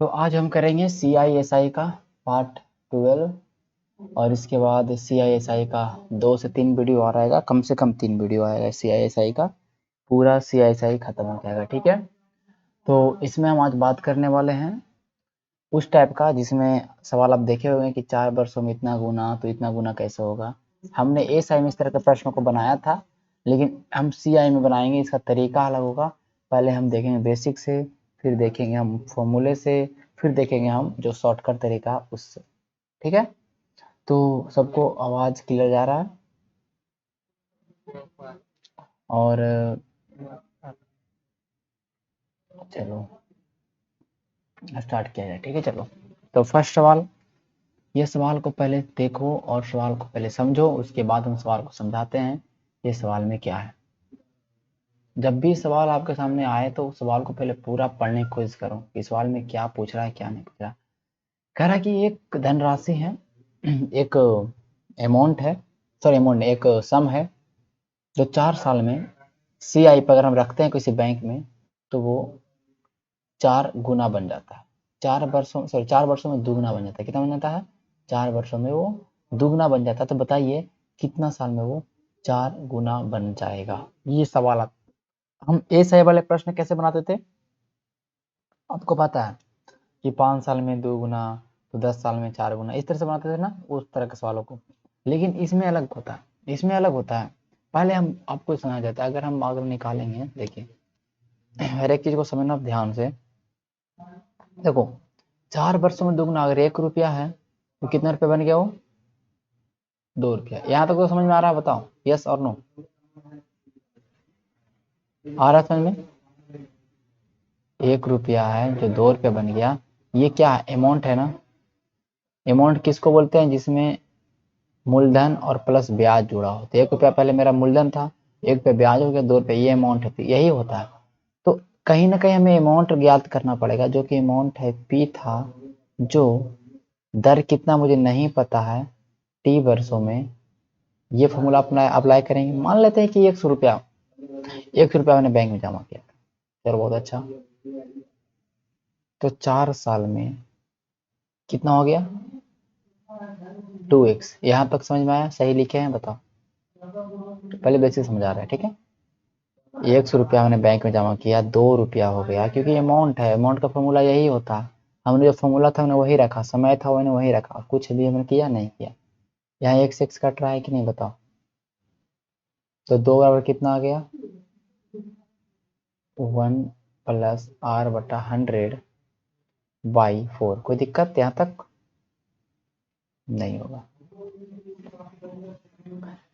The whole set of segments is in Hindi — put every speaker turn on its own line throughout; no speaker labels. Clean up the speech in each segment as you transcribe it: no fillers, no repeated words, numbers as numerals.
तो आज हम करेंगे CISI का पार्ट 12 और इसके बाद CISI का 2 से 3 वीडियो आ रहेगा, कम से कम 3 वीडियो आएगा CISI का, पूरा CISI खत्म हो जाएगा। ठीक है, तो इसमें हम आज बात करने वाले हैं उस टाइप का जिसमें सवाल आप देखे हुए हैं कि 4 वर्षों में इतना गुना, तो इतना गुना कैसे होगा। हमने SI में इस तरह के प्रश्नों को बनाया था, लेकिन हम CI में बनाएंगे, इसका तरीका अलग होगा। पहले हम देखेंगे बेसिक से, फिर देखेंगे हम फॉर्मूले से, फिर देखेंगे हम जो शॉर्टकट तरीका उससे। ठीक है, तो सबको आवाज़ क्लियर जा रहा है और चलो स्टार्ट किया जाए। ठीक है, चलो तो फर्स्ट सवाल, ये सवाल को पहले देखो और सवाल को पहले समझो, उसके बाद हम सवाल को समझाते हैं ये सवाल में क्या है। जब भी सवाल आपके सामने आए तो सवाल को पहले पूरा पढ़ने की कोशिश करो कि सवाल में क्या पूछ रहा है क्या नहीं पूछ रहा। कह रहा है कि एक धनराशि है, एक अमाउंट है, सॉरी अमाउंट एक सम है जो 4 साल में CI पर अगर हम रखते हैं किसी बैंक में तो वो 4 गुना बन जाता है। 4 वर्षों में दुगना बन जाता है। कितना बन जाता है? 4 वर्षों में वो दुगना बन जाता है। तो बताइए कितना साल में वो 4 गुना बन जाएगा। ये सवाल हम सही वाले प्रश्न कैसे बनाते थे आपको पता है कि 5 साल में 2 गुना, तो 10 साल में 4 गुना, इस तरह से बनाते थे ना उस तरह के सवालों को। लेकिन इसमें अलग होता है, इसमें अलग होता है। पहले हम आपको समझा जाता है, अगर निकालेंगे, देखिए हर एक चीज को समझना ध्यान से। देखो 4 वर्षों में दुगना, अगर 1 रुपया है तो कितना रुपया बन गया वो? 2 रुपया। यहाँ तक तो समझ में आ रहा है? बताओ यस और नो। आ रहा है समझ में? 1 रुपया है जो 2 रुपया बन गया, ये क्या है? अमाउंट है ना। अमाउंट किसको बोलते हैं? जिसमें मूलधन और प्लस ब्याज जुड़ा हो। तो 1 रुपया पहले मेरा मूलधन था, 1 रुपया ब्याज हो गया, 2 रुपया ये अमाउंट है। तो यही होता है। तो कहीं ना कहीं हमें अमाउंट ज्ञात करना पड़ेगा, जो कि अमाउंट है P था, जो दर कितना मुझे नहीं पता है, T वर्षों में। ये फॉर्मूला अपना अप्लाई करेंगे। मान लेते हैं कि 100 रुपया, 100 रुपया मैंने बैंक में जमा किया। चलो बहुत अच्छा। तो 4 साल में कितना हो गया? 2x। यहाँ तक समझ में आया? सही लिखे हैं? बताओ। पहले बेसिक समझा रहे हैं, ठीक है। 100 रुपया मैंने बैंक में जमा किया, 2 रुपया हो गया, क्योंकि अमाउंट है, अमाउंट का फॉर्मूला यही होता है। हमने जो फॉर्मूला था हमने वही रखा, समय था मैंने वही रखा, कुछ भी हमने किया नहीं किया। यहाँ x कट रहा है कि नहीं बताओ। तो 2 बराबर कितना आ गया? 1+r/100/4। कोई दिक्कत यहाँ तक? नहीं होगा।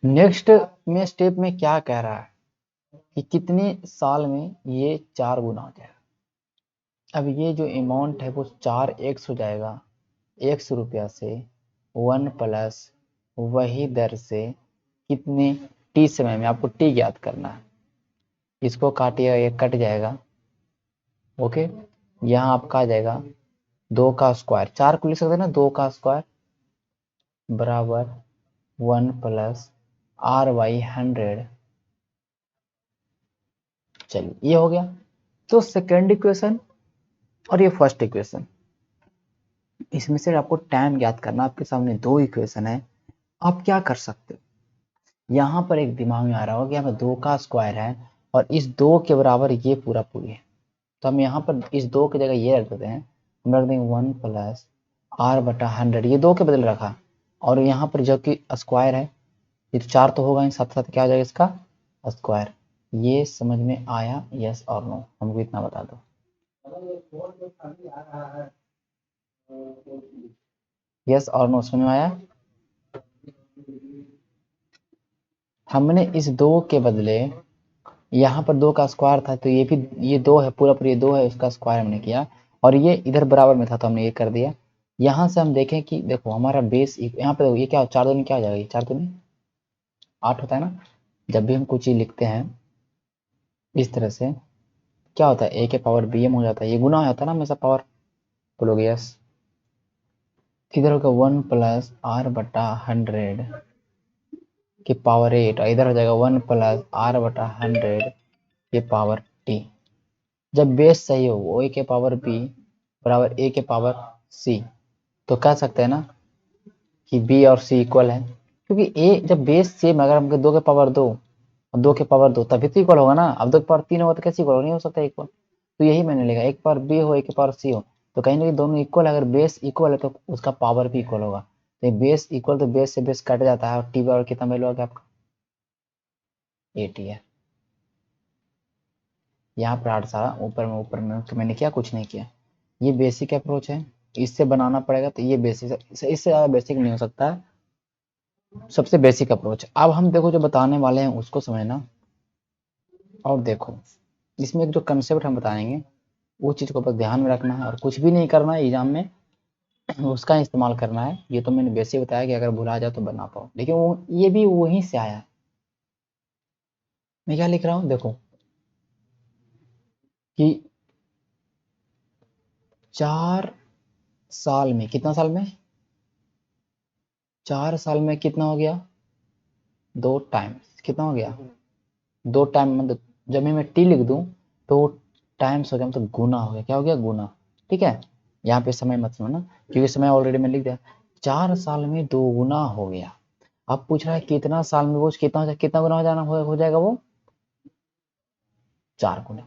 नेक्स्ट में स्टेप में क्या कह रहा है कि कितने साल में ये 4 गुना हो जाएगा। अब ये जो अमाउंट है वो 4x हो जाएगा, 100 रुपया से 1 प्लस वही दर से कितने T समय में, आपको T ज्ञात करना है। इसको काटिएगा, ये कट जाएगा। ओके, यहाँ आपका आ जाएगा 2 का स्क्वायर, 4 को लिख सकते हैं ना, 2 का स्क्वायर बराबर 1 प्लस r/100। चलिए ये हो गया। तो सेकेंड इक्वेशन और ये फर्स्ट इक्वेशन, इसमें से आपको टाइम ज्ञात करना। आपके सामने 2 इक्वेशन है, आप क्या कर सकते हो। यहाँ पर एक दिमाग में आ रहा होगा कि यहाँ पर 2 का स्क्वायर है और इस 2 के बराबर ये पूरा पूरी है। तो हम यहाँ पर इस 2 की जगह ये रख देते हैं, हम रख देंगे 1 प्लस r/100, ये 2 के बदले रखा। और यहाँ पर जो कि स्क्वायर है, ये तो 4 तो होगा ही, साथ साथ क्या हो जाएगा इसका स्क्वायर। ये समझ में आया? यस और नो, हमको इतना बता दो। यस और नो समझ में आया? हमने इस 2 के बदले, यहाँ पर 2 का स्क्वायर था तो ये भी, ये 2 है पूरा पूरा, ये 2 है, उसका स्क्वायर हमने किया। और ये इधर बराबर में था तो हमने ये कर दिया। यहाँ से हम देखें कि देखो हमारा बेस यहाँ पे देखो, ये क्या 4 दूनी क्या हो जाएगा? ये 4 दूनी 8 होता है ना। जब भी हम कुछ चीज लिखते हैं इस तरह से, क्या होता है? a के पावर bm हो जाता है, ये गुना होता है ना हमेशा पावर। बोलोगे यस। इधर होगा 1 प्लस r/100 की पावर 8, और इधर हो जाएगा 1 प्लस r/100 की पावर t। जब बेस सही हो, o के पावर b बराबर a के पावर c। तो कह सकते हैं ना कि b और c इक्वल है, क्योंकि a जब बेस सेम अगर हम 2 के पावर 2 और 2 के पावर 2 तभी तो इक्वल होगा ना। अब 2 के पावर 3 होगा तो कैसे इक्वल नहीं हो सकता इक्वल। तो यही मैंने लिखा, एक पावर b हो एक पावर c हो तो कहीं ना कहीं दोनों इक्वल है। अगर बेस इक्वल है तो उसका पावर भी इक्वल होगा। तो बेस इक्वल तो बेस से बेस कट जाता है और टी पावर कितना वैल्यू आ गया आपका 80 है। यहाँ पर 8 सारा ऊपर में तो मैंने क्या कुछ नहीं किया। ये बेसिक अप्रोच है, इससे बनाना पड़ेगा। तो ये बेसिक, इससे ज़्यादा बेसिक नहीं हो सकता है, सबसे बेसिक अप्रोच। अब हम देखो जो बताने वाले हैं उसको समझना। और देखो इसमें एक जो कंसेप्ट हम बताएंगे वो चीज़ को बस ध्यान में रखना है और कुछ भी नहीं करना है एग्जाम में, उसका इस्तेमाल करना है। ये तो मैंने बेसिक बताया कि अगर भुला जाओ तो बना पाओ, लेकिन वो ये भी वहीं से आया है। मैं क्या लिख रहा हूँ देखो कि 4 साल में, कितना साल में 4 साल में कितना हो गया 2 टाइम, कितना हो गया 2 टाइम। मतलब जब मैं टी लिख दूं तो टाइम्स हो गया, मतलब गुना हो गया। क्या हो गया गुना, ठीक है। यहाँ पे समय मत समझना क्योंकि समय ऑलरेडी मैं लिख दिया। 4 साल में 2 गुना हो गया। अब पूछ रहा है कितना साल में वो कितना हो जाए, कितना गुना हो जाएगा वो 4 गुना।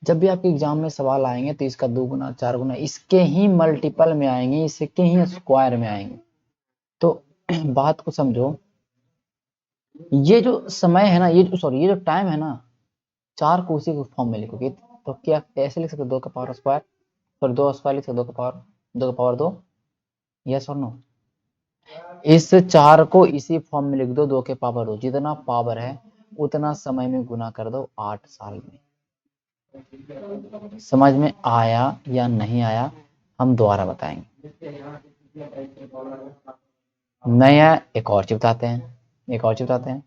जब भी आपके एग्जाम में सवाल आएंगे तो इसका 2 गुना 4 गुना इसके ही मल्टीपल में आएंगे, इसके ही स्क्वायर में आएंगे। तो बात को समझो, ये जो समय है ना, ये जो टाइम है ना, 4 को उसी के फॉर्म में लिखोगे तो क्या ऐसे लिख सकते 2 का पावर स्क्वायर, फिर 2 स्क्वायर लिख सकते 2 का पावर 2। यस और नो। इस 4 को इसी फॉर्म में लिख दो 2 के पावर 2। जितना पावर है उतना समय में गुना कर दो 8 साल में। समझ में आया या नहीं आया हम दोबारा बताएंगे। नहीं आया एक और चीज बताते हैं।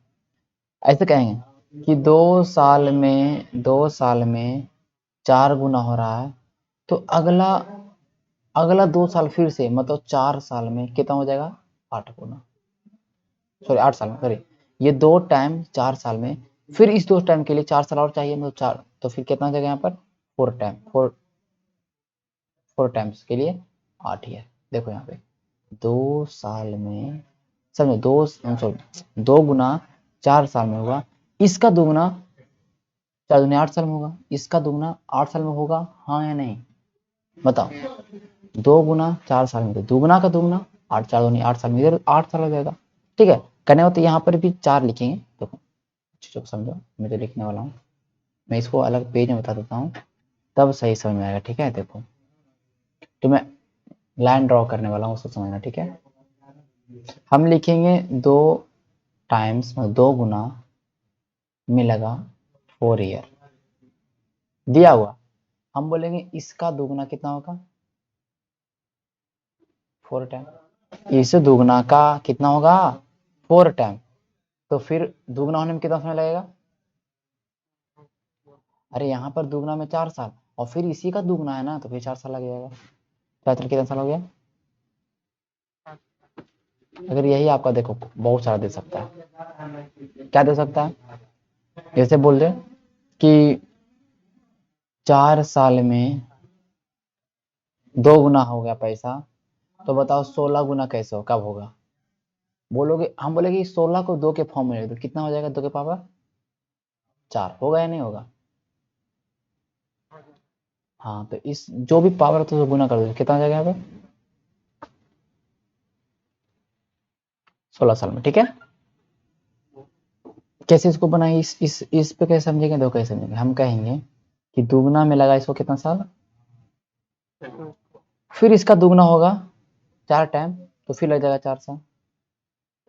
ऐसे कहेंगे कि 2 साल में 4 गुना हो रहा है तो अगला 2 साल फिर से, मतलब 4 साल में कितना हो जाएगा 8 गुना, सॉरी 8 साल में, सॉरी ये 2 टाइम 4 साल में, फिर इस 2 टाइम के लिए 4 साल और चाहिए, मतलब 4, तो फिर कितना हो जाएगा यहाँ पर 4 टाइम, 4 टाइम्स के लिए 8 ही है। देखो यहाँ पे 2 साल में, समझो 2 गुना 4 साल में होगा, इसका दुगुना 4 दूनी 8 साल में होगा, इसका दुगुना 8 साल में होगा, हाँ या नहीं बताओ। 2 गुना 4 साल में, तो दुगुना का दुगुना 8, 4 दूनी 8 साल में, इधर 8 साल हो जाएगा। ठीक है, करने हो तो यहाँ पर भी 4 लिखेंगे। देखो चीज़ों को समझो, मैं तो लिखने वाला हूँ, मैं इसको अलग पेज में बता देता हूँ तब सही समझ में आएगा। ठीक है, देखो तो मैं लाइन ड्रॉ करने वाला हूँ, उसको समझना। ठीक है, हम लिखेंगे 2 टाइम्स, 2 गुना में लगा 4 ईयर दिया हुआ। हम बोलेंगे इसका दुगुना कितना होगा 4 टाइम, इस दुगुना का कितना होगा 4 टाइम, तो फिर दुगुना होने में कितना समय लगेगा। अरे यहाँ पर दुगुना में 4 साल और फिर इसी का दुगुना है ना, तो फिर 4 साल लग जाएगा। कितना साल हो गया। अगर यही आपका देखो बहुत सारा दे सकता है, क्या दे सकता है, जैसे बोल रहे कि 4 साल में 2 गुना हो गया पैसा, तो बताओ 16 गुना कैसे हो, कब होगा। बोलोगे, हम बोलेगे 16 को 2 के फॉर्म में लिख दो, कितना हो जाएगा 2 के पावर 4, होगा या नहीं होगा। हाँ तो इस जो भी पावर तो गुना कर दो, कितना हो जाएगा यहाँ पे 16 साल में। ठीक है, कैसे इसको बनाएंगे, इस पे कैसे समझेंगे, दो कैसे समझेंगे। हम कहेंगे कि दुगना में लगा इसको कितना साल, फिर इसका दुगना होगा 4 टाइम, तो फिर लग जाएगा 4 साल,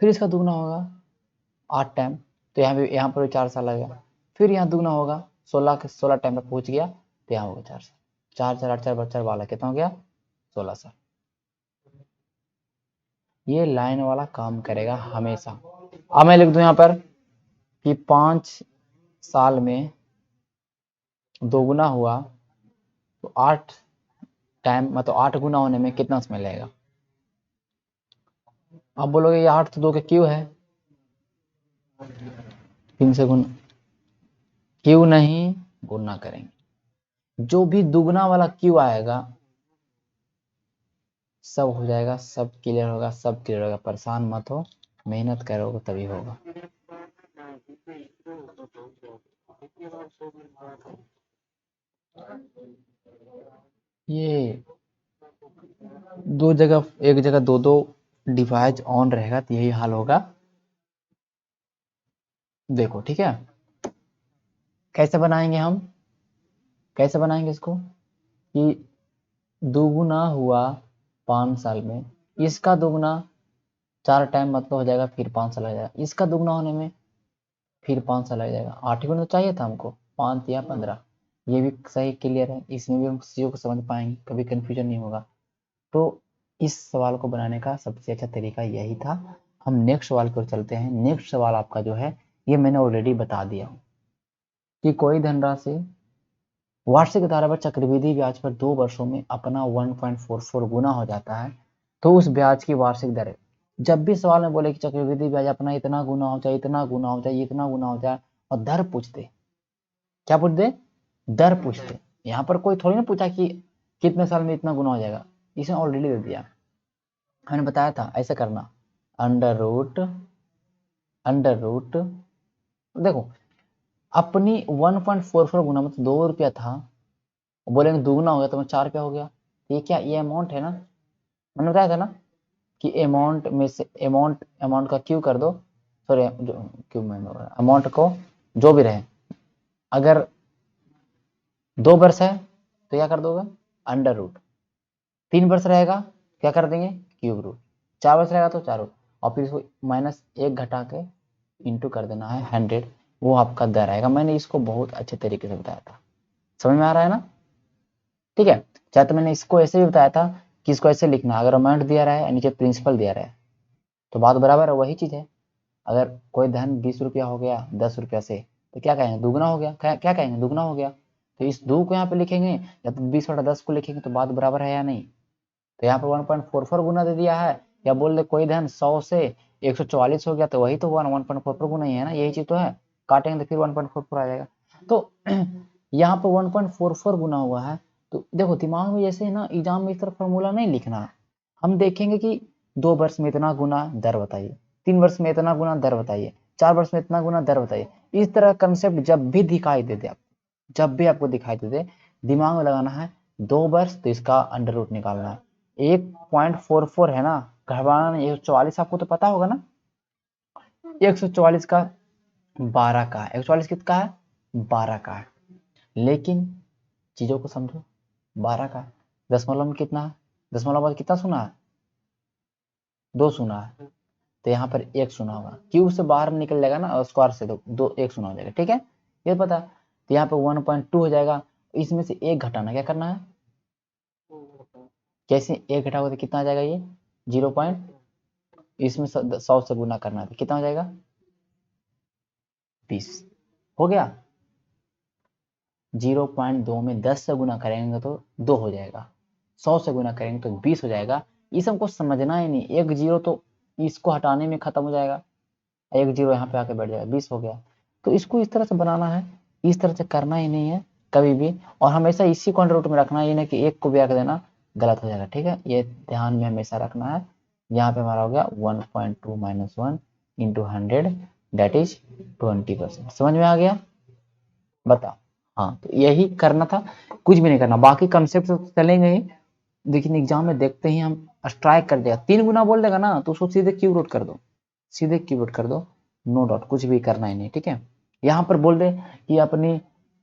फिर इसका दुगना होगा 8 टाइम, तो यहाँ पर 4 साल लगेगा, फिर यहाँ दुगना होगा 16 टाइम पर पहुंच गया तो यहाँ होगा 4 साल, 4 4 8 4 4 वाला कितना हो गया 16 साल। ये लाइन वाला काम करेगा हमेशा। अब मैं लिख दूं यहाँ पर कि 5 साल में दोगुना हुआ तो 8 टाइम, मतलब 8 गुना होने में कितना समय लगेगा। अब बोलोगे ये 8 तो 2 के क्यों है, 3 से गुना, क्यों नहीं गुना करेंगे, जो भी दुगना वाला क्यों आएगा सब हो जाएगा, सब क्लियर होगा, सब क्लियर होगा, परेशान मत हो, मेहनत करोगे तभी होगा। ये दो जगह, एक जगह दो दो डिवाइस ऑन रहेगा तो यही हाल होगा। देखो ठीक है, कैसे बनाएंगे हम, कैसे बनाएंगे इसको कि दुगुना हुआ 5 साल में, इसका दुगुना 4 टाइम मतलब हो जाएगा, फिर 5 साल लग जाएगा, इसका दुगुना होने में फिर 5 साल लग जाएगा। 8 गुना तो चाहिए था हमको, 5 या 15। ये भी सही क्लियर है, इसमें भी हम चीज़ों को समझ पाएंगे, कभी कंफ्यूजन नहीं होगा। तो इस सवाल को बनाने का सबसे अच्छा तरीका यही था। हम नेक्स्ट सवाल पर चलते हैं। नेक्स्ट सवाल आपका जो है, ये मैंने ऑलरेडी बता दिया हूँ कि कोई धनराशि वार्षिक आधार पर चक्रवृद्धि ब्याज पर 2 वर्षों में अपना 1.44 गुना हो जाता है, तो उस ब्याज की वार्षिक दर। जब भी सवाल में बोले कि चक्रवृद्धि ब्याज अपना इतना गुना हो जाए, इतना गुना हो जाए, इतना गुना हो जाए, और दर पूछते, क्या पूछते, दर पूछते। यहाँ पर कोई थोड़ी ना पूछा कि कितने साल में इतना गुना हो जाएगा, इसने ऑलरेडी दे दिया। मैंने बताया था ऐसे करना, अंडर रूट देखो, अपनी 1.44 गुना मतलब 2 रुपया था, बोलेंगे दुगुना हो गया तो 4 रुपया हो गया। ये क्या, ये अमाउंट है ना, मैंने बताया था ना कि अमाउंट में से अमाउंट का क्यू कर दो, सॉरी क्यू में अमाउंट को जो भी रहे, अगर 2 वर्ष है तो क्या कर दोगे, अंडर रूट। 3 वर्ष रहेगा क्या कर देंगे, क्यूब रूट। 4 वर्ष रहेगा तो 4 रूट, और फिर इसको -1 घटा के इंटू कर देना है 100, वो आपका दर आएगा। मैंने इसको बहुत अच्छे तरीके से बताया था, समझ में आ रहा है ना, ठीक है। चाहे तो मैंने इसको ऐसे भी बताया था कि इसको ऐसे लिखना, अगर अमाउंट दिया रहा है नीचे प्रिंसिपल दिया रहा है तो बात बराबर है, वही चीज है। अगर कोई धन 20 रुपया हो गया 10 रुपया से, तो क्या कहेंगे, दुगना हो गया, क्या कहेंगे, दुगना हो गया। तो इस 2 को यहाँ पे लिखेंगे या तो 20/10 को लिखेंगे, तो बात बराबर है या नहीं। तो यहाँ पे 1.44 गुना दे दिया है, या बोल दे कोई धन 100 से 144 हो गया, तो वही तो हुआ ना, 1.44 गुना ही है ना, यही चीज तो है। काटेंगे तो फिर 1.44 आ जाएगा। तो यहाँ पे 1.44 गुना हुआ है, तो देखो दिमाग में जैसे ना एग्जाम में इस तरह फॉर्मूला नहीं लिखना, हम देखेंगे कि 2 वर्ष में इतना गुना दर बताइए, 3 वर्ष में इतना गुना दर बताइए, 4 वर्ष में इतना गुना दर बताइए। इस तरह कंसेप्ट जब भी दिखाई दे दे, आप जब भी आपको दिखाई दे दे, दिमाग में लगाना है 2 वर्ष तो इसका अंडर रूट निकालना है। 1.44 है ना, घबराना नहीं, 144 आपको तो पता होगा ना, 144 का 12 का है, 144 कितना है, 12 का है। लेकिन चीजों को समझो, 12 का है, दशमलव में कितना है, दशमलव में कितना सुना है, 2 सुना है, तो यहाँ पर 1 सुना होगा, क्यूब से बाहर निकल जाएगा ना, स्क्वायर से तो 1 सुना हो जाएगा, ठीक है, ये पता। तो यहाँ पे 1.2 हो जाएगा, इसमें से 1 घटाना, क्या करना है, कैसे 1 घटाओगे तो कितना आ जाएगा, ये 0 पॉइंट, इसमें 100 से गुना करना है तो कितना हो जाएगा, 20 हो गया। 0.2 में 10 से गुना करेंगे तो 2 हो जाएगा, 100 से गुना करेंगे तो 20 हो जाएगा। इस हमको समझना ही नहीं, एक जीरो तो इसको हटाने में खत्म हो जाएगा, एक जीरो यहाँ पे आके बैठ जाएगा, 20 हो गया। तो इसको इस तरह से बनाना है, इस तरह से करना ही नहीं है कभी भी, और हमेशा इसी को अंडर रूट में रखना है, ये नहीं कि एक को भी आके देना, गलत हो जाएगा, ठीक है, ये ध्यान में हमेशा रखना है। यहाँ पे हमारा हो गया 1.2 - 1 इंटू 100 दैट इज 20%। समझ में आ गया, बताओ। हाँ तो यही करना था, कुछ भी नहीं करना, बाकी कंसेप्ट तो चलेंगे ही, लेकिन एग्जाम में देखते ही हम स्ट्राइक कर देगा, 3 गुना बोल देगा ना तो उसको सीधे क्यूब रूट कर दो, सीधे कीबोर्ड कर दो, नो डॉट, कुछ भी करना ही नहीं, ठीक है। यहाँ पर बोल दे कि अपनी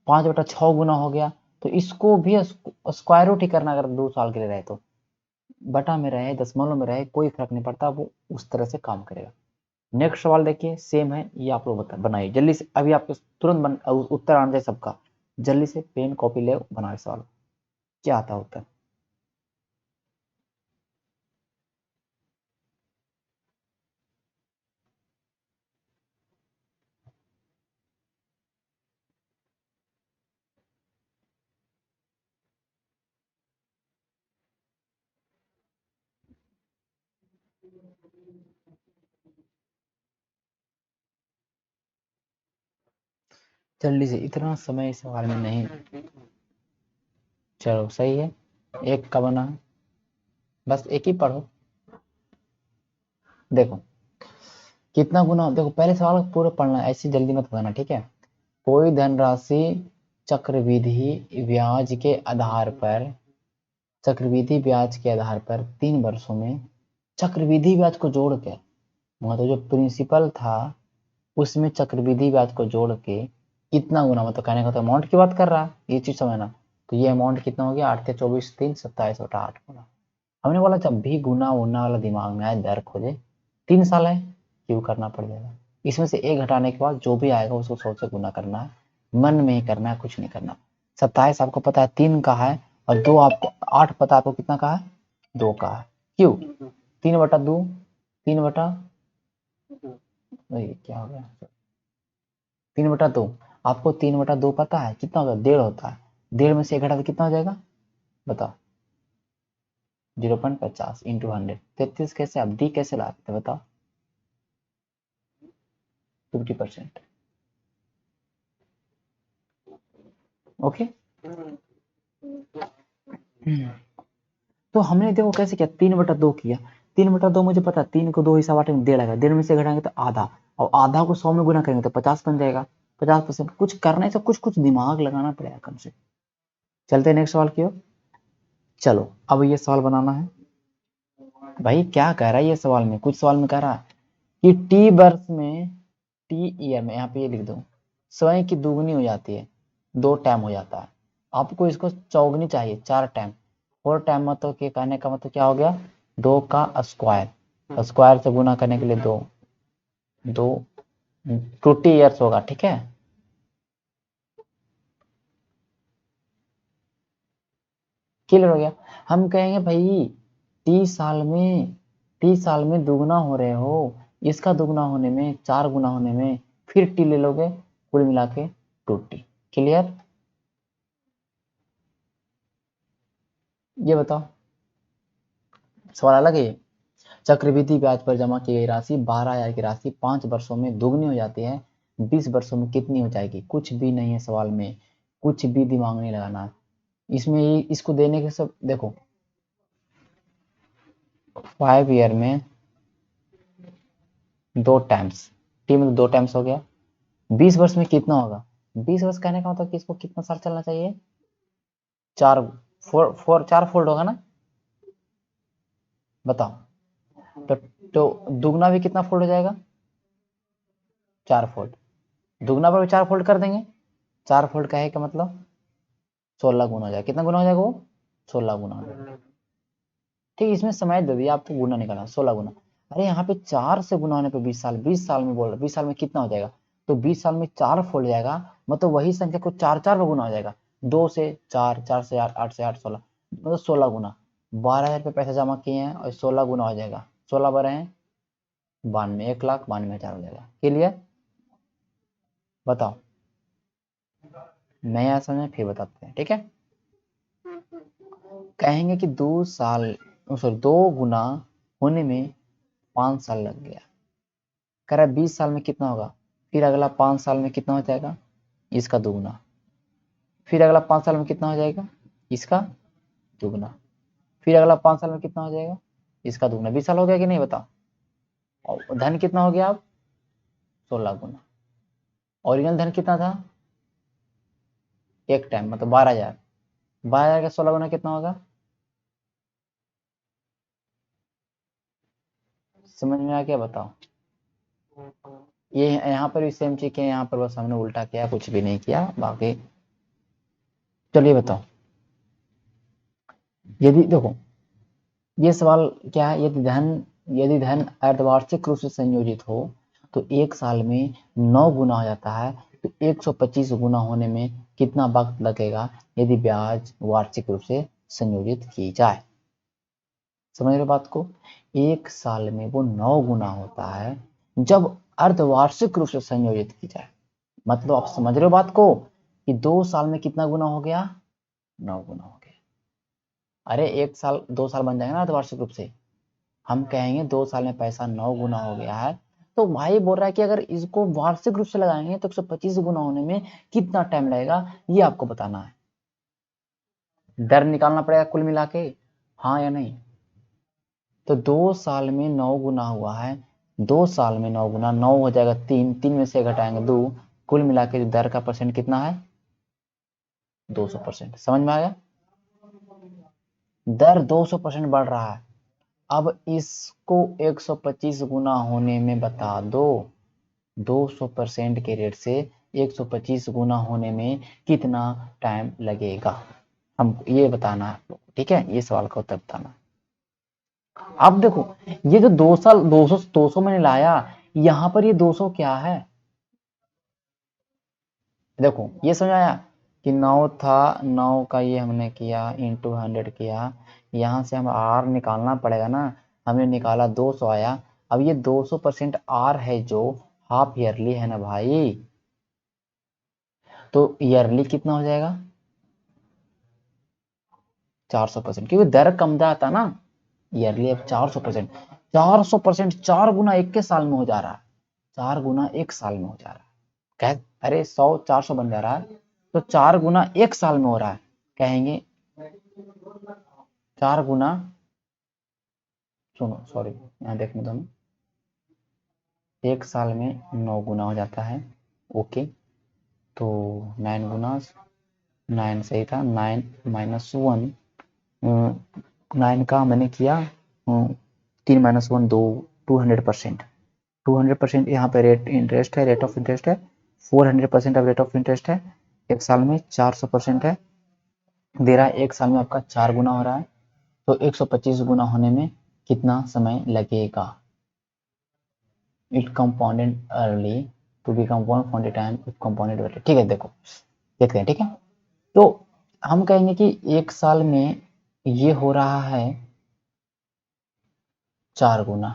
5/6 गुना हो गया, तो इसको भी स्क्वायर रूट ही करना, अगर 2 साल के लिए रहे तो, बटा में रहे दशमलव में रहे कोई फर्क नहीं पड़ता, वो उस तरह से काम करेगा। नेक्स्ट सवाल देखिए, सेम है, ये आप लोग बनाइए जल्दी से, अभी आपको तुरंत उत्तर आना चाहिए सबका, जल्दी से पेन कॉपी ले बनाए सवाल, क्या आता है उत्तर। जल्दी से, इतना समय इस सवाल में नहीं, चलो सही है, 1 का बना, बस एक ही पढ़ो। देखो कितना गुना, देखो पहले सवाल पूरा पढ़ना है, ऐसी जल्दी मत बताना, ठीक है। कोई धनराशि चक्रवृद्धि ब्याज के आधार पर, चक्रवृद्धि ब्याज के आधार पर 3 वर्षों में चक्रवृद्धि ब्याज को जोड़ के, मतलब जो प्रिंसिपल था उसमें चक्रवृद्धि ब्याज को जोड़ के कितना गुना, मतलब कहने का तो अमाउंट की बात कर रहा है, ये चीज समझना। तो ये अमाउंट कितना हो गया, 8 × 24 = 3, 27/8 गुना। हमने बोला जब भी गुना उना वाला दिमाग में आए दर खोजे, 3 साल है, क्यों करना पड़ जाएगा। इसमें से एक हटाने के बाद जो भी आएगा उसको 100 से गुना करना है, मन में ही करना है, कुछ नहीं करना। 27 आपको पता है 3 का है, और 2 आपको 8 पता है आपको कितना का है, 2 का है। क्यों 3/2, 3/, क्या हो गया, 3/2। आपको 3/2 पता है कितना होता है, 1.5 होता है। 1.5 में से 1 घटा तो कितना हो जाएगा, बताओ। 0.50 × 100। 33 कैसे आप डी कैसे लाते बताओ, 50%। ओके। तो हमने देखो कैसे किया, 3/2 किया। 3/2 मुझे पता है, 3 को 2 हिस्सा बांटेंगे 1.5 आएगा, 1.5 में से घटाएंगे तो आधा, और आधा को 100 में गुना करेंगे तो 50 बन जाएगा। 50%। कुछ करने से कुछ दिमाग लगाना पड़ेगा कम से। चलते नेक्स्ट सवाल की ओर। चलो अब ये सवाल बनाना है। भाई क्या कह रहा है ये सवाल में, कुछ सवाल में कह रहा है कि टी वर्ष में, टी ईयर में, यहाँ पे ये लिख दो, स्वयं की दुगनी हो जाती है, 2 टाइम हो जाता है। आपको इसको चौगनी चाहिए, 4 टाइम। 4 टाइम मतलब के कहने का मतलब क्या हो गया, 2 का स्क्वायर, स्क्वायर से गुना करने के लिए 2, 20 ईयर्स होगा, ठीक है। क्लियर हो गया। हम कहेंगे भाई 30 साल में दुगना हो रहे हो, इसका दुगना होने में, 4 गुना होने में, फिर टी ले लोगे, कुल मिला के 2t। क्लियर। ये बताओ सवाल अलग है ये। चक्रवृद्धि ब्याज पर जमा की गई राशि 12,000 की राशि 5 वर्षों में दोगुनी हो जाती है, 20 वर्षों में कितनी हो जाएगी। कुछ भी नहीं है सवाल में, कुछ भी दिमाग नहीं लगाना इसमें। इसको देने के सब देखो, 5 ईयर में 2 टाइम्स, टी में 2 टाइम्स हो गया। 20 वर्ष में कितना होगा, 20 वर्ष कहने का मतलब कि इसको कितना साल चलना चाहिए, 4, 4 फोल्ड होगा ना, बताओ। तो, दुगना भी कितना फोल्ड हो जाएगा, 4 फोल्ड। दुगना पर भी 4 फोल्ड कर देंगे, 4 फोल्ड का है का मतलब 16 गुना हो जाएगा। कितना गुना हो जाएगा वो, 16 गुना हो जाएगा। ठीक, इसमें समय दे दिया आपको, गुना निकालना 16 गुना। अरे यहाँ पे 4 से गुना होने पे 20 साल, 20 साल में बोल रहा, 20 साल में कितना हो जाएगा, तो 20 साल में 4 फोल्ड जाएगा, मतलब वही संख्या को 4 में गुना हो जाएगा। 2 से 4, 4 से 8, 8 से 8, 16, मतलब 16 गुना। 12,000 पे पैसा जमा किए हैं और 16 गुना हो जाएगा, 16 बारह हैं 92, 1,92,000 हो जाएगा। क्लियर। बताओ, नहीं आया समझ फिर बताते हैं, ठीक है। कहेंगे कि 2 साल, सॉरी 2 गुना होने में 5 साल लग गया। कह रहा है 20 साल में कितना होगा, फिर अगला 5 साल में कितना हो जाएगा, इसका दुगुना। फिर अगला 5 साल में कितना हो जाएगा, इसका दुगुना। फिर अगला 5 साल में कितना हो जाएगा, इसका दुगुना। 20 साल हो गया कि नहीं बताओ। और धन कितना हो गया अब, 16 गुना। ओरिजिनल धन कितना था, एक टाइम मतलब 12,000। 12,000 का 16 गुना कितना होगा, समझ में आ गया बताओ। ये यहाँ पर भी सेम चीज है, यहाँ पर बस हमने उल्टा किया, कुछ भी नहीं किया बाकी। चलिए बताओ, यदि देखो ये सवाल क्या है, यदि धन अर्धवार्षिक रूप से संयोजित हो तो 1 साल में 9 गुना हो जाता है, तो 125 गुना होने में कितना वक्त लगेगा यदि ब्याज वार्षिक रूप से संयोजित की जाए। समझ रहे बात को, 1 साल में वो 9 गुना होता है जब अर्धवार्षिक रूप से संयोजित की जाए। मतलब आप समझ रहे हो बात को, कि 2 साल में कितना गुना हो गया, 9 गुना हो गया। अरे 1 साल 2 साल बन जाएगा ना अर्धवार्षिक रूप से। हम कहेंगे 2 साल में पैसा 9 गुना हो गया है, तो भाई बोल रहा है कि अगर इसको वार्षिक रूप से लगाएंगे तो 125 गुना होने में कितना टाइम लगेगा, ये आपको बताना है। दर निकालना पड़ेगा कुल मिला के, हाँ या नहीं। तो 2 साल में 9 गुना हुआ है, 2 साल में 9 गुना, 9 हो जाएगा 3, 3 में से घटाएंगे 2, कुल मिला के दर का परसेंट कितना है 200%। समझ में आया? दर 200% बढ़ रहा है। अब इसको 125 गुना होने में बता दो, 200% के रेट से 125 गुना होने में कितना टाइम लगेगा, हमको ये बताना है आप लोग, ठीक है? ये सवाल का उत्तर बताना। अब देखो ये जो 2 साल 200 मैंने लाया, यहां पर ये 200 क्या है, देखो ये समझ आया कि 9 था, 9 का ये हमने किया इंटू 100 किया, यहां से हम आर निकालना पड़ेगा ना, हमने निकाला 200 आया। अब ये 200% आर है जो हाफ ईयरली है ना भाई, तो ईयरली कितना हो जाएगा 400%, क्योंकि दर कम जाता ना ईयरली। अब 400%, 400% 4 गुना एक के साल में हो जा रहा है, 4 गुना एक साल में हो जा रहा है। कह अरे 100 400 बन जा रहा है, तो 4 गुना एक साल में हो रहा है, कहेंगे 4 गुना, सुनो सॉरी यहाँ देखने दो, एक साल में 9 गुना हो जाता है, ओके। तो 9 गुना 9 सही था, 9 माइनस 1, 9 का मैंने किया 3 माइनस 1 2, 200%, 200% यहाँ पे रेट इंटरेस्ट है, रेट ऑफ इंटरेस्ट है 400% अब रेट ऑफ इंटरेस्ट है, एक साल में 400% है, दे रहा है एक साल में आपका 4 गुना हो रहा है, तो 125 गुना होने में कितना समय लगेगा। It compounded early to be compound for the time it compounded better. ठीक है, देखो देखते हैं, ठीक है। तो हम कहेंगे कि एक साल में ये हो रहा है 4 गुना,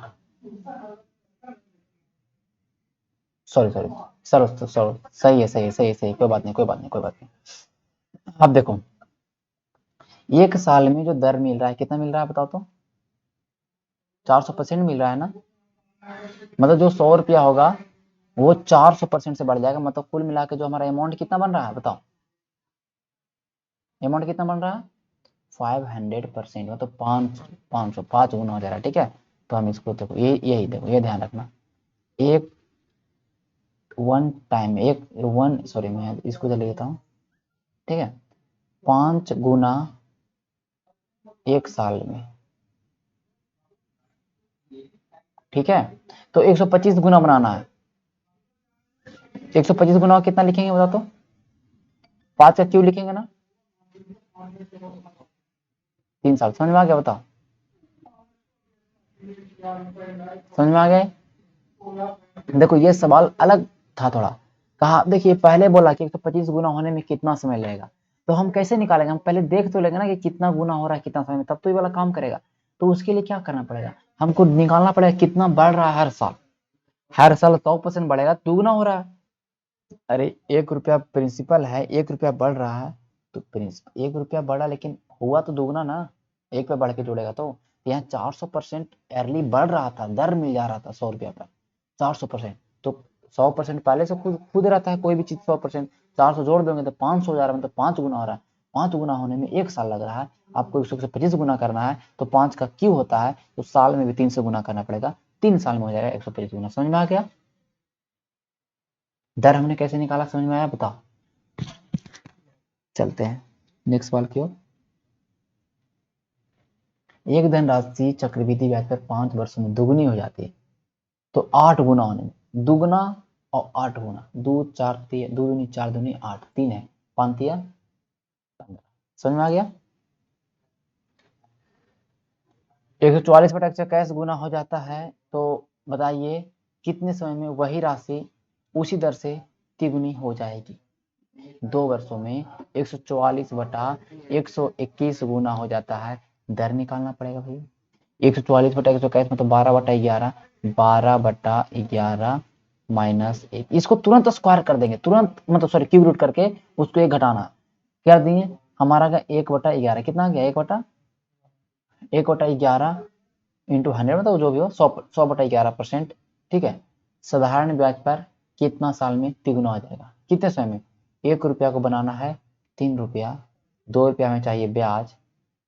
सॉरी सॉरी सर सॉरी, सही है सही है सही है सही, कोई बात नहीं कोई बात नहीं कोई बात नहीं। अब देखो एक साल में जो दर मिल रहा है कितना मिल रहा है बताओ तो, 400% मिल रहा है ना, मतलब जो 100 रुपया होगा वो 400% से बढ़ जाएगा, मतलब कुल मिला के जो हमारा अमाउंट कितना बन रहा है बताओ, अमाउंट कितना बन रहा है 500%, मतलब 500 5 गुना हो जा रहा है, ठीक है। तो हम इसको देखो ये यही देखो ये ध्यान रखना, एक वन टाइम एक वन सॉरी मैं इसको चले लेता हूँ, ठीक है, 5 गुना एक साल में, ठीक है। तो 125 गुना बनाना है, 125 गुना कितना लिखेंगे बता तो, 5 का क्यों लिखेंगे ना, 3 साल। समझ में आ गया बताओ, समझ में आ गया? देखो ये सवाल अलग था थोड़ा, कहा देखिए पहले बोला कि 125 गुना होने में कितना समय लगेगा, तो हम कैसे निकालेंगे, हम पहले देख तो लेंगे ना कि कितना गुना हो रहा है कितना समय में, तब तो ये वाला काम करेगा। तो उसके लिए क्या करना पड़ेगा, हमको निकालना पड़ेगा कितना बढ़ रहा है हर साल, हर साल 100% बढ़ेगा, दुगना हो रहा है। अरे 1 रुपया प्रिंसिपल है, 1 रुपया बढ़ रहा है, तो प्रिंसिपल 1 रुपया बढ़ा लेकिन हुआ तो दुगना ना, 1 पे बढ़ के जुड़ेगा तो यहाँ 400% अर्ली बढ़ रहा था, दर मिल जा रहा था 100 रुपया पर 400%, तो 100% पहले से खुद खुद रहता है कोई भी चीज 100%, 400 जोड़ देंगे तो 500 हो जा रहा है, मतलब 5 गुना हो रहा है, 5 गुना होने में 1 साल लग रहा है, आपको 125 गुना करना है तो 5 का क्यों होता है, तो साल में भी 300 गुना करना पड़ेगा, 3 साल में हो जाएगा 125 गुना। समझ में आ गया? दर हमने कैसे निकाला समझ में आया बताओ, चलते हैं नेक्स्ट सवाल की ओर। एक धनराशि चक्रवृद्धि ब्याज पर 5 वर्षों में दुगनी हो जाती है, तो 8 गुना होने में, दुगना और 8 गुना, 2 4 2 दूनी 4 दूनी 8, 3 है 5 तिया 15। समझ में आ गया? 144 बटा 121 गुना हो जाता है, तो बताइए कितने समय में वही राशि उसी दर से तिगुनी हो जाएगी। 2 वर्षों में 144 बटा 121 गुना हो जाता है, दर निकालना पड़ेगा भाई। 144 बटा 121 मतलब 12 बटा 11, 12 बटा 11 माइनस 1, इसको तुरंत स्क्वायर कर देंगे, तुरंत मतलब सॉरी क्यूब रूट करके उसको एक घटाना कर देंगे, हमारा का 1 बटा 11 कितना आ गया, 1 बटा 11 इंटू 100 मतलब जो भी हो 100 बटा 11%, ठीक है। साधारण ब्याज पर कितना साल में तिगुना हो जाएगा, कितने समय में, 1 रुपया को बनाना है 3 रुपया, 2 रुपया में चाहिए ब्याज,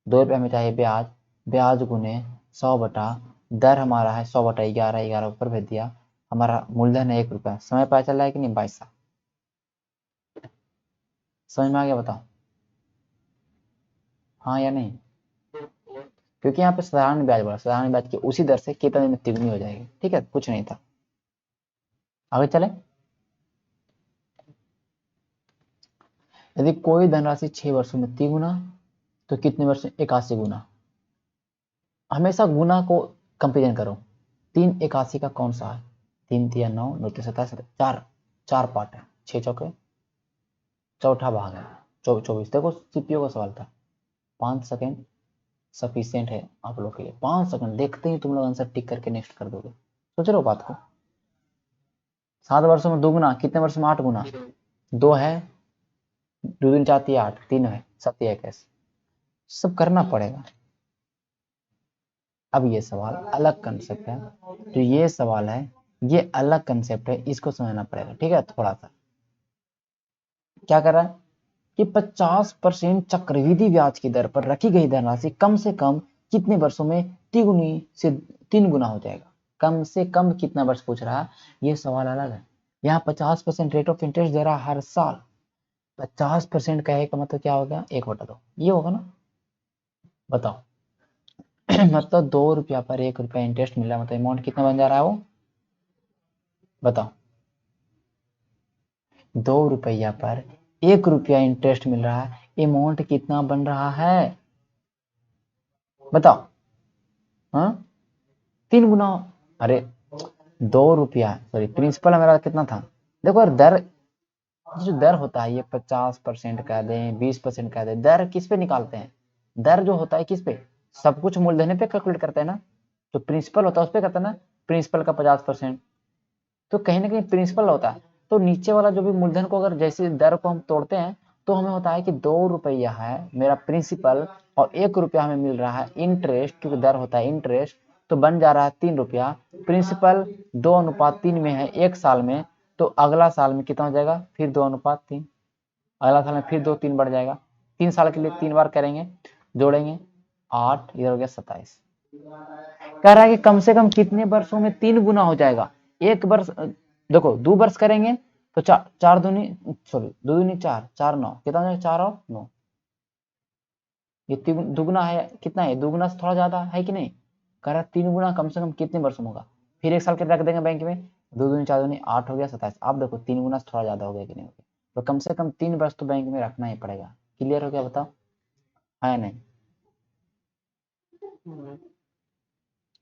2 रुपया में चाहिए ब्याज, ब्याज गुने 100 दर हमारा है 100/11, 11 ऊपर भेज दिया, हमारा मूलधन है 1 रुपया। समय पता चल रहा है कि नहीं भाई साहब? समझ में आ गया? बताओ हाँ या नहीं? क्योंकि यहाँ पे साधारण ब्याज बढ़ा, साधारण ब्याज की उसी दर से कितने दिन में तिगुनी हो जाएगी। ठीक है, कुछ नहीं था। आगे चले। यदि कोई धनराशि 6 वर्षों में तिगुना, तो कितने वर्ष में 81 गुना? हमेशा गुना को कंपेरिजन करो। 381 का कौन सा है? 3 9 9 27, चार चार पार्ट है, 6 चौके, चौथा भाग है 24। देखो सीपीओ का सवाल था। 5 सेकेंड सफिशियंट है आप लोग के लिए। 5 सेकेंड देखते ही तुम लोग आंसर टिक करके नेक्स्ट कर दोगे। सोच रहे हो बात को? 7 वर्षों में 2 गुना, कितने वर्ष में 8 गुना? 2 है, 2 दिन 4 8, 3 है, 7 21, सब करना पड़ेगा। अब ये सवाल अलग कंसेप्ट है, तो ये सवाल है, ये अलग कंसेप्ट है, इसको समझना पड़ेगा। ठीक है, थोड़ा सा क्या कर रहा है कि 50% चक्रवृद्धि ब्याज की दर पर रखी गई धनराशि कम से कम कितने वर्षों में तिगुनी से 3 गुना हो जाएगा। कम से कम कितना वर्ष पूछ रहा है, ये सवाल अलग है। यहाँ 50% रेट ऑफ इंटरेस्ट दे रहा है हर साल। 50% का एक का मतलब क्या हो गया? 1/2 ये होगा ना? बताओ मतलब 2 रुपया पर 1 रुपया इंटरेस्ट मिल रहा है, मतलब अमाउंट कितना बन जा रहा है वो? बताओ 2 रुपया पर 1 रुपया इंटरेस्ट मिल रहा है, अमाउंट कितना बन रहा है? बताओ। हाँ 3 गुना। अरे 2 रुपया, सॉरी प्रिंसिपल मेरा कितना था? देखो यार, दर जो दर होता है ये 50% कह दें, 20% कह दें, दर किस पे निकालते हैं? दर जो होता है किस पे? सब कुछ मूलधन पे कैलकुलेट करते हैं ना। तो प्रिंसिपल होता है उस पे करते हैं ना, प्रिंसिपल का 50%। तो कहीं ना कहीं प्रिंसिपल होता है, तो नीचे वाला जो भी मूलधन को अगर जैसे दर को हम तोड़ते हैं, तो हमें होता है कि 2 रुपया है मेरा प्रिंसिपल और 1 रुपया हमें मिल रहा है इंटरेस्ट, क्योंकि दर होता है इंटरेस्ट, तो बन जा रहा है 3 रुपया। प्रिंसिपल 2:3 में है 1 साल में, तो अगला साल में कितना हो जाएगा? फिर 2:3। अगला साल में फिर 2 3 बढ़ जाएगा। 3 साल के लिए 3 बार करेंगे, जोड़ेंगे 8, इधर हो गया 27। कह रहा है कि कम से कम कितने वर्षों में 3 गुना हो जाएगा? एक वर्ष, देखो 2 वर्ष करेंगे तो 4 दूनी, सॉरी 2 दूनी 4, 4 9, कितना हो जाएगा? 4 और 9, ये दुगुना है। कितना है? दुगुना से थोड़ा ज्यादा है कि नहीं? कह रहा 3 गुना कम से कम कितने वर्ष में होगा? फिर 1 साल के रख देंगे बैंक में, 2 दूनी 4 दूनी 8 हो गया 27। आप देखो 3 गुना से थोड़ा ज्यादा हो गया कि नहीं हो गया? तो कम से कम 3 वर्ष तो बैंक में रखना ही पड़ेगा। क्लियर हो गया? बताओ है नहीं?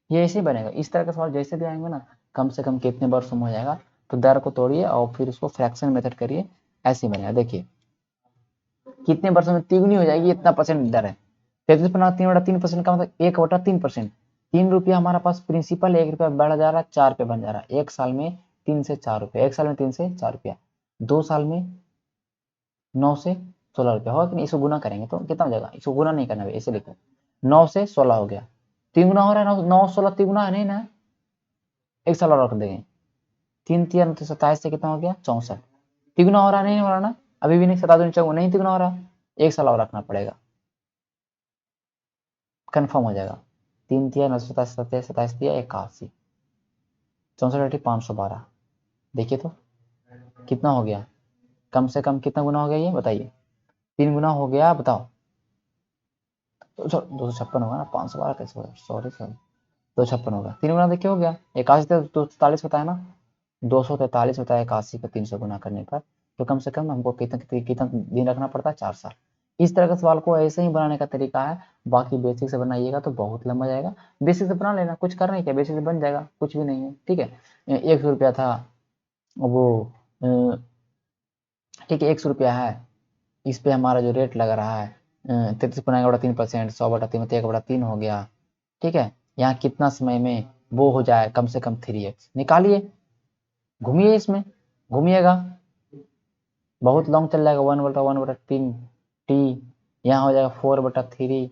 ये ऐसे ही बनेगा, इस तरह का सवाल जैसे भी आएंगे ना, कम से कम कितने वर्ष में हो जाएगा, तो दर को तोड़िए और फिर उसको फ्रैक्शन मेथड करिए, ऐसे ही बनेगा। देखिए कितने वर्षों में तिगुनी हो जाएगी, इतना परसेंट दर है। 33.3/3% का मतलब 1/3%। 3 रुपया हमारा पास प्रिंसिपल, 1 रुपया बढ़ जा रहा है, 4 पे बन जा रहा है। 1 साल में 3 से 4 रुपया, 1 साल में 3 से 4 रुपया, 2 साल में 9 से 16 रुपया होगा कि नहीं? इसको गुना करेंगे तो कितना हो जाएगा? इसको गुना नहीं करना है, ऐसे लिखो 9 से 16 हो गया, 3 गुना हो रहा है। 9 16 3 गुना है नहीं ना? 1 साल और रख देंगे, 3 3 तो 27 से कितना हो गया? 64। तिगुना हो रहा नहीं हो रहा ना? अभी भी नहीं, 7 दूनी 14 नहीं तिगुना हो रहा, 1 साल और रखना पड़ेगा, कंफर्म हो जाएगा। 3 तिया 9 27 27 27 तिया 81, 64 512। देखिए तो कितना हो गया? कम से कम कितना गुना हो गया ये बताइए? 3 गुना हो गया, बताओ। 256 होगा ना, 512 कैसे होगा? सॉरी सॉरी, 256 होगा। 3 गुना देखिए हो गया 81, तो 243 होता है ना, 243 होता है 81 को 300 गुना करने पर। तो कम से कम हमको कितना कितना दिन रखना पड़ता है? 4 साल। इस तरह का सवाल को ऐसे ही बनाने का तरीका है। बाकी बेसिक से बनाइएगा तो बहुत लंबा जाएगा। बेसिक से बना लेना, कुछ करना ही क्या, बेसिक से बन जाएगा, कुछ भी नहीं है। ठीक है, 100 रुपया था वो, ठीक है 100 रुपया है, इस पे हमारा जो रेट लग रहा है 33.3%, 100/3 मतलब 1/3 हो गया। ठीक है, यहाँ कितना समय में वो हो जाए? कम से कम 3x निकालिए, घूमिए इसमें, घूमिएगा, बहुत लॉन्ग चल जाएगा। 1/1/3 टी, यहाँ हो जाएगा 4/3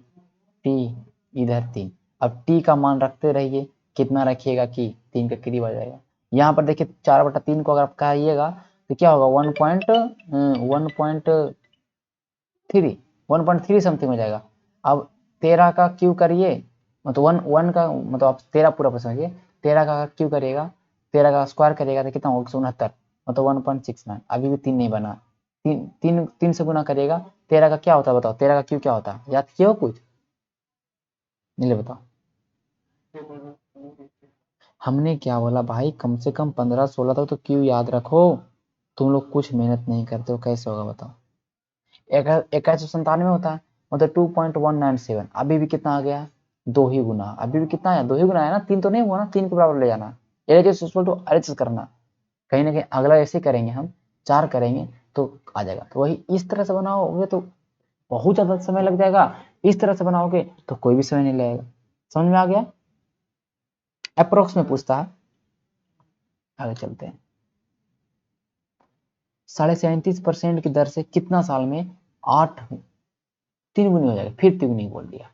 टी, इधर 3। अब टी का मान रखते रहिए, कितना रखिएगा कि 3 के करीब आ जाएगा। यहाँ पर देखिए 4/3 को अगर आप कहिएगा तो क्या होगा? 1.3 समथिंग हो जाएगा। अब 13 का क्यू करिए, मतलब वन का मतलब आप 13 पूरा पर समझिए, 13 का क्यों करिएगा, 13 का स्क्वायर करिएगा तो कितना होगा 169, मतलब 1.69। अभी भी 3 नहीं बना, 3 से गुना करिएगा। 13 का क्या होता है बताओ, 13 का क्यों क्या होता है, याद किए हो कुछ, नहीं बताओ। हमने क्या बोला भाई, कम से कम 15-16 तक तो क्यों याद रखो। तुम लोग कुछ मेहनत नहीं करते हो, कैसे होगा बताओ। 2197 होता है, मतलब 2.197। अभी भी कितना आ गया, 2 ही गुना। अभी भी कितना है, 2 ही गुना है ना, 3 तो नहीं हुआ ना, 3 के बराबर ले जाना। LHS करना, कहीं ना कहीं अगला ऐसे करेंगे हम, 4 करेंगे तो आ जाएगा। तो वही इस तरह से बनाओगे तो बहुत ज्यादा समय लग जाएगा, इस तरह से बनाओगे तो कोई भी समय नहीं लगेगा। समझ में आ गया। अप्रोक्स में पूछता है, आगे चलते हैं। 37.5% की दर से कितना साल में 8 तीन गुनी हो जाएगा, फिर तिगुनी बोल दिया।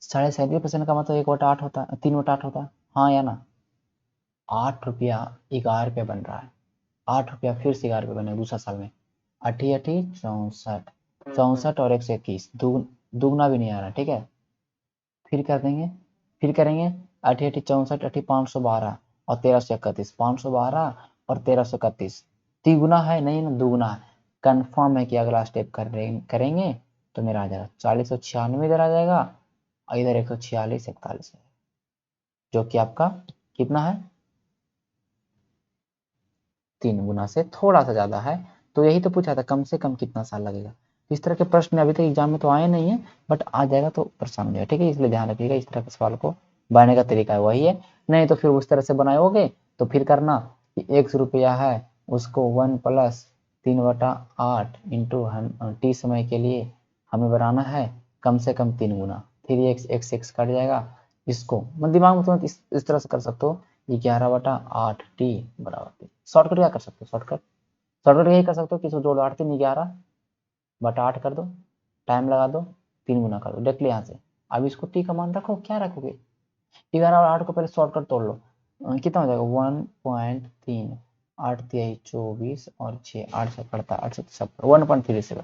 37.5% का मतलब 1/8 होता है, 3/8 होता है, हाँ या ना। 8 रुपया 11 रुपया बन रहा है, 8 रुपया फिर से 11 रुपया बने दूसरा साल में। अठी अठी 64, 64 और 121, दुगना भी नहीं आ रहा, ठीक है। फिर कर देंगे, फिर करेंगे, अठी अठी 64, अठी 512 और 1331, 512 और 1331। तिगुना है नहीं ना, दुगुना है। कंफर्म है कि अगला स्टेप करेंगे तो मेरा आ जाएगा 4096 इधर आ जाएगा, और इधर 146 41 है, जो कि आपका कितना है, 3 गुना से थोड़ा सा ज्यादा है। तो यही तो पूछा था, कम से कम कितना साल लगेगा। इस तरह के प्रश्न अभी तक एग्जाम में तो आए नहीं है, बट आ जाएगा तो परेशान हो जाएगा, ठीक है। इसलिए ध्यान रखिएगा, इस तरह के सवाल को बनाने का तरीका है वही है। नहीं तो फिर उस तरह से बनाओगे तो फिर करना कि 100 रुपया है, उसको 1+3/8 इंटू टी समय के लिए हमें बनाना है कम से कम 3 गुना, फिर ये x कट जाएगा। इसको मतलब दिमाग में तुरंत इस तरह से कर सकते हो, 11/8 बराबर। शॉर्टकट क्या कर सकते हो, शॉर्टकट यही कर सकते हो कि इसको जोड़ो, 8×3 = 11/8 कर दो, टाइम लगा दो, 3 गुना कर दो डायरेक्टली यहाँ से। अब इसको टी का मान रखो, क्या रखोगे, 11 और 8 को पहले शॉर्टकट तोड़ लो, कितना हो जाएगा 1.3, 8×3 = 24 और 6 8 से 8 1.37,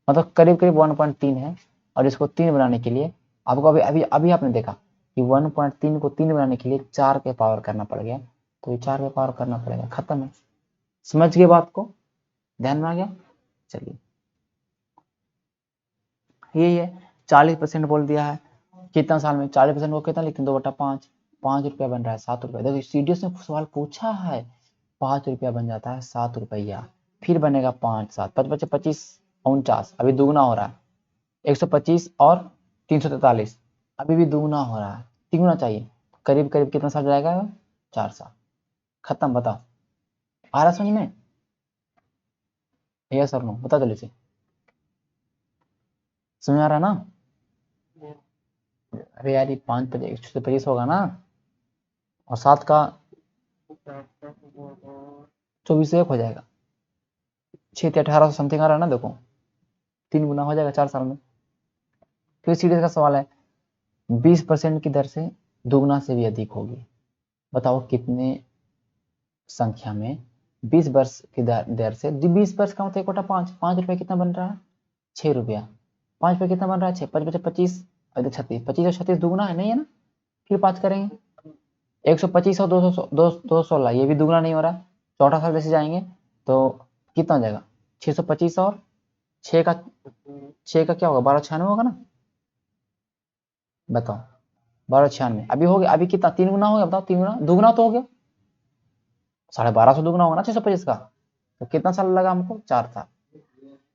मतलब करीब करीब 1.3 है। और इसको 3 बनाने के लिए आपको अभी अभी अभी आपने देखा कि 1.3 को 3 बनाने के लिए 4 के पावर करना पड़ गया, तो ये 4 के पावर करना पड़ेगा, खत्म है। समझ गए बात को, ध्यान में आ गया। चलिए यही है, 40% बोल दिया है, कितना साल में 40% को कितना लिखते हैं, 2/5, 5 रुपया बन रहा है 7 रुपया। देखो सीडीएस ने सवाल पूछा है, 5 रुपया बन जाता है 7 रुपया, फिर बनेगा 5 7 5 5 25 49, अभी दुगुना हो रहा है, 125 और 343, अभी भी दुगुना हो रहा है, तिगुना चाहिए, करीब करीब कितना साल जाएगा, 4 साल, खत्म। बताओ आ रहा समझ में, यस और नो बता जल्दी से, समझ आ रहा ना। अरे यार ये 5 125 होगा ना, और 7 का 24 1 हो जाएगा, 6 18 समथिंग आ रहा है ना, देखो 3 गुना हो जाएगा 4 साल में। फिर सीरीज का सवाल है, 20% की दर से दुगुना से भी अधिक होगी, बताओ कितने संख्या में 20 वर्ष की दर से, 20 वर्ष का मतलब 1/5, 5 रुपया कितना बन रहा है, 6 रुपया, 5 रुपया कितना बन रहा है, 6 5 25, और 36, 25 और 36 दुगुना है नहीं है ना, फिर 5 करेंगे, 125 और 216, ये भी दुगुना नहीं हो रहा, चौथा साल जैसे जाएंगे तो कितना हो जाएगा, 625 और 6 का 6 का क्या होगा, 1296 होगा ना, बताओ 1296 अभी हो गया, अभी कितना 3 गुना हो गया, बताओ 3 गुना, दुगुना तो हो गया, 1250 दुगुना होगा ना 625 का, तो कितना साल लगा हमको, 4 साल।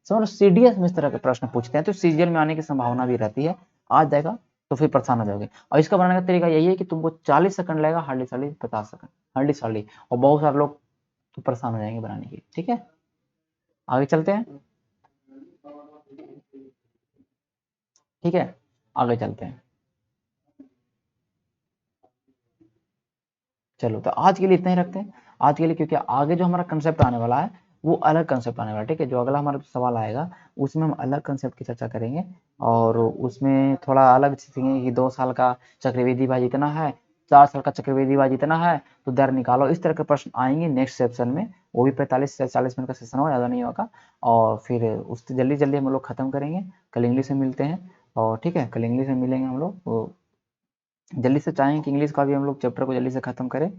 समझ, सीडीएस में इस तरह के प्रश्न पूछते हैं तो सीरियल में आने की संभावना भी रहती है, आ जाएगा तो फिर परेशान हो जाओगे। और इसका बनाने का तरीका यही है कि तुमको 40 सेकंड लगेगा, हार्डली सार्डली 50 सेकंड, हार्डली सार्डली, और बहुत सारे लोग तो परेशान हो जाएंगे बनाने की, ठीक है। आगे चलते हैं, ठीक है, आगे चलते हैं। चलो तो आज के लिए इतना ही रखते हैं, आज के लिए, क्योंकि आगे जो हमारा कंसेप्ट आने वाला है वो अलग कंसेप्ट आने वाला है, ठीक है। जो अगला हमारा सवाल आएगा उसमें हम अलग कंसेप्ट की चर्चा करेंगे, और उसमें थोड़ा अलग सीखेंगे कि 2 साल का चक्रवृद्धि ब्याज इतना है, 4 साल का चक्रवृद्धि ब्याज इतना है, तो दर निकालो, इस तरह के प्रश्न आएंगे नेक्स्ट सेक्शन में। वो भी 45 से 40 मिनट का सेशन होगा, ज़्यादा नहीं होगा। और फिर उससे जल्दी जल्दी हम लोग खत्म करेंगे, कल इंग्लिश में मिलते हैं, और ठीक है कल इंग्लिश में मिलेंगे हम लोग। जल्दी से चाहें कि इंग्लिश का भी हम लोग चैप्टर को जल्दी से ख़त्म करें,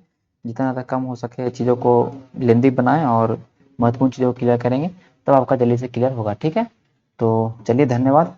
जितना ज़्यादा कम हो सके चीज़ों को लेंदी बनाएं और महत्वपूर्ण चीज़ों को क्लियर करेंगे, तब आपका जल्दी से क्लियर होगा। ठीक है, तो चलिए धन्यवाद।